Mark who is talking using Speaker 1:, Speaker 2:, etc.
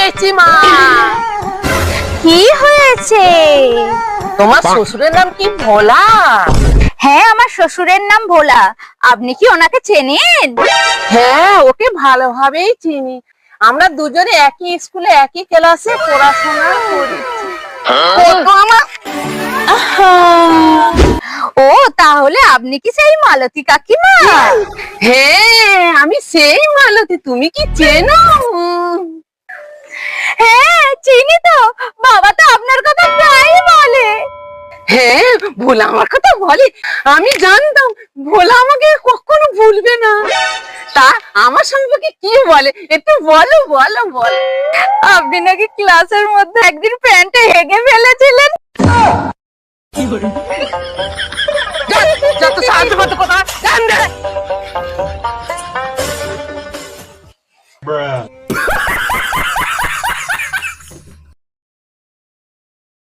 Speaker 1: জেঠিমা।
Speaker 2: কি হয়েছে?
Speaker 1: তোমার শ্বশুরের নাম কি ভোলা?
Speaker 2: হ্যাঁ, আমার শ্বশুরের নাম ভোলা। আপনি কি ওনাকে চেনেন?
Speaker 1: হ্যাঁ, ওকে ভালোভাবেই চিনি। আমরা দুজনে একই স্কুলে একই ক্লাসে পড়াশোনা করেছি। ও তো আমার
Speaker 2: ও, তাহলে আপনি কি সেই মালতী কাকিমা?
Speaker 1: হ্যাঁ, আমি সেই মালতী। তুমি কি চেনো?
Speaker 2: হ্যাঁ, চিনি তো। বাবা তো আপনার কথা প্রায়ই বলে।
Speaker 1: হ্যাঁ, ভোলা আমার কথা বলে। আমি জানতাম ভোলা আমাকে কখনো ভুলবে না। তা আমার সম্পর্কে কি বলে একটু বলো বলো বলো।
Speaker 2: আপনি নাকি ক্লাসের মধ্যে একদিন প্যান্টে হেগে ফেলেছিলেন।
Speaker 1: যত সাহায্য করতে কথা জান দে।
Speaker 3: Bruh.